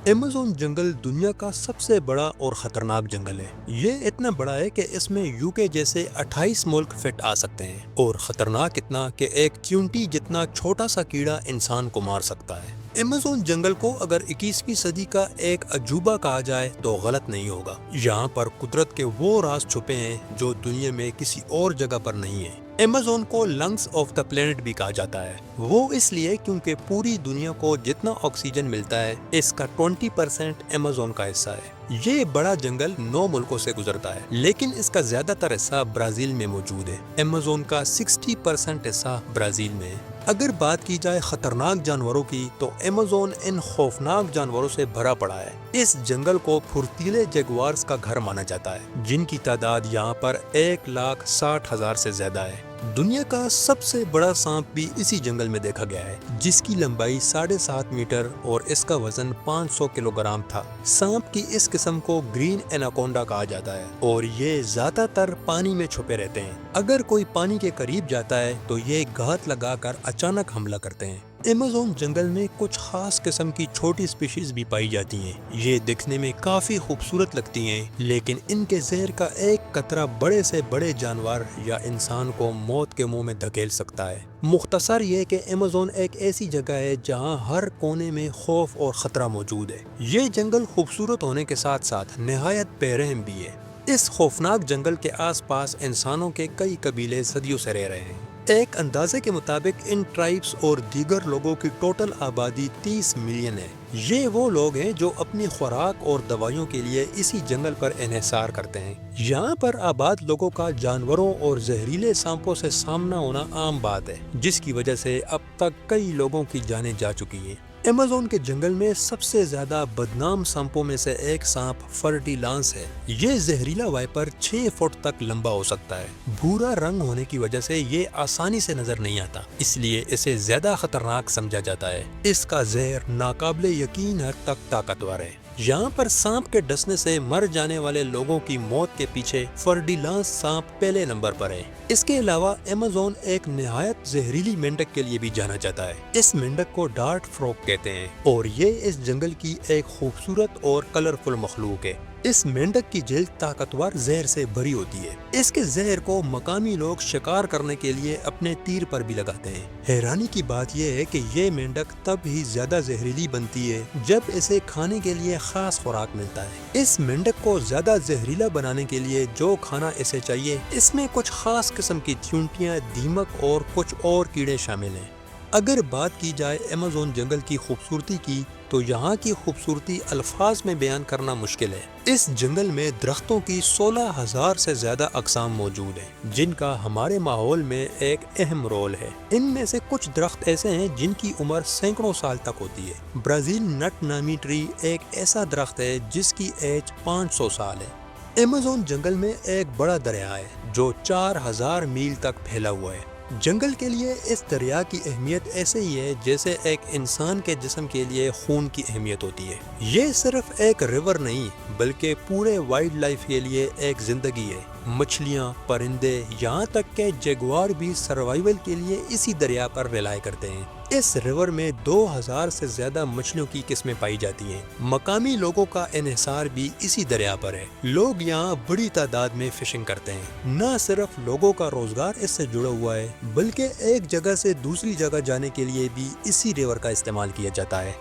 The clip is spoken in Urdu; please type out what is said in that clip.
ایمیزون جنگل دنیا کا سب سے بڑا اور خطرناک جنگل ہے۔ یہ اتنا بڑا ہے کہ اس میں یوکے جیسے 28 ملک فٹ آ سکتے ہیں، اور خطرناک اتنا کہ ایک چیونٹی جتنا چھوٹا سا کیڑا انسان کو مار سکتا ہے۔ ایمیزون جنگل کو اگر 21ویں صدی کا ایک عجوبہ کہا جائے تو غلط نہیں ہوگا۔ یہاں پر قدرت کے وہ راز چھپے ہیں جو دنیا میں کسی اور جگہ پر نہیں ہیں۔ ایمیزون کو لنگس آف دا پلینٹ بھی کہا جاتا ہے۔ وہ اس لیے کیونکہ پوری دنیا کو جتنا آکسیجن ملتا ہے اس کا 20% ایمیزون کا حصہ ہے۔ یہ بڑا جنگل 9 ملکوں سے گزرتا ہے، لیکن اس کا زیادہ تر حصہ برازیل میں موجود ہے۔ ایمیزون کا 60% حصہ برازیل میں ہے۔ اگر بات کی جائے خطرناک جانوروں کی تو ایمیزون ان خوفناک جانوروں سے بھرا پڑا ہے۔ اس جنگل کو پھرتیلے جگوارز کا گھر مانا جاتا ہے، جن کی تعداد یہاں پر 1,60,000 سے زیادہ ہے۔ دنیا کا سب سے بڑا سانپ بھی اسی جنگل میں دیکھا گیا ہے، جس کی لمبائی 7.5 میٹر اور اس کا وزن 500 کلو گرام تھا۔ سانپ کی اس قسم کو گرین ایناکونڈا کہا جاتا ہے، اور یہ زیادہ تر پانی میں چھپے رہتے ہیں۔ اگر کوئی پانی کے قریب جاتا ہے تو یہ گھات لگا کر اچانک حملہ کرتے ہیں۔ ایمیزون جنگل میں کچھ خاص قسم کی چھوٹی اسپیشیز بھی پائی جاتی ہیں۔ یہ دکھنے میں کافی خوبصورت لگتی ہیں، لیکن ان کے زہر کا ایک قطرہ بڑے سے بڑے جانور یا انسان کو موت کے منہ میں دھکیل سکتا ہے۔ مختصر یہ کہ ایمیزون ایک ایسی جگہ ہے جہاں ہر کونے میں خوف اور خطرہ موجود ہے۔ یہ جنگل خوبصورت ہونے کے ساتھ ساتھ نہایت بے رحم بھی ہے۔ اس خوفناک جنگل کے آس پاس انسانوں کے کئی قبیلے صدیوں سے رہ رہے ہیں۔ ایک اندازے کے مطابق ان ٹرائبس اور دیگر لوگوں کی ٹوٹل آبادی 30 ملین ہے۔ یہ وہ لوگ ہیں جو اپنی خوراک اور دوائیوں کے لیے اسی جنگل پر انحصار کرتے ہیں۔ یہاں پر آباد لوگوں کا جانوروں اور زہریلے سانپوں سے سامنا ہونا عام بات ہے، جس کی وجہ سے اب تک کئی لوگوں کی جانیں جا چکی ہیں۔ ایمیزون کے جنگل میں سب سے زیادہ بدنام سانپوں میں سے ایک سانپ فرٹیلانس ہے۔ یہ زہریلا وائپر 6 فٹ تک لمبا ہو سکتا ہے۔ بھورا رنگ ہونے کی وجہ سے یہ آسانی سے نظر نہیں آتا، اس لیے اسے زیادہ خطرناک سمجھا جاتا ہے۔ اس کا زہر ناقابل یقین حد تک طاقتور ہے۔ یہاں پر سانپ کے ڈسنے سے مر جانے والے لوگوں کی موت کے پیچھے فرٹیلانس سانپ پہلے نمبر پر ہے۔ اس کے علاوہ ایمیزون ایک نہایت زہریلی مینڈک کے لیے بھی جانا جاتا ہے۔ اس مینڈک کو ڈارٹ فروگ کہتے ہیں، اور یہ اس جنگل کی ایک خوبصورت اور کلرفل مخلوق ہے۔ اس مینڈک کی جلد طاقتور زہر سے بھری ہوتی ہے۔ اس کے زہر کو مقامی لوگ شکار کرنے کے لیے اپنے تیر پر بھی لگاتے ہیں۔ حیرانی کی بات یہ ہے کہ یہ مینڈک تب ہی زیادہ زہریلی بنتی ہے جب اسے کھانے کے لیے خاص خوراک ملتا ہے۔ اس مینڈک کو زیادہ زہریلا بنانے کے لیے جو کھانا اسے چاہیے، اس میں کچھ خاص قسم کی چیونٹیاں، دیمک اور کچھ اور کیڑے شامل ہیں۔ اگر بات کی جائے ایمیزون جنگل کی خوبصورتی کی تو یہاں کی خوبصورتی الفاظ میں بیان کرنا مشکل ہے۔ اس جنگل میں درختوں کی 16,000 سے زیادہ اقسام موجود ہیں، جن کا ہمارے ماحول میں ایک اہم رول ہے۔ ان میں سے کچھ درخت ایسے ہیں جن کی عمر سینکڑوں سال تک ہوتی ہے۔ برازیل نٹ نامی ٹری ایک ایسا درخت ہے جس کی ایج 500 سال ہے۔ ایمیزون جنگل میں ایک بڑا دریا ہے جو 4,000 میل تک پھیلا ہوا ہے۔ جنگل کے لیے اس دریا کی اہمیت ایسے ہی ہے جیسے ایک انسان کے جسم کے لیے خون کی اہمیت ہوتی ہے۔ یہ صرف ایک ریور نہیں بلکہ پورے وائلڈ لائف کے لیے ایک زندگی ہے۔ مچھلیاں، پرندے، یہاں تک کہ جگوار بھی سروائیول کے لیے اسی دریا پر ریلائی کرتے ہیں۔ اس ریور میں 2,000 سے زیادہ مچھلیوں کی قسمیں پائی جاتی ہیں۔ مقامی لوگوں کا انحصار بھی اسی دریا پر ہے۔ لوگ یہاں بڑی تعداد میں فشنگ کرتے ہیں۔ نہ صرف لوگوں کا روزگار اس سے جڑا ہوا ہے، بلکہ ایک جگہ سے دوسری جگہ جانے کے لیے بھی اسی ریور کا استعمال کیا جاتا ہے۔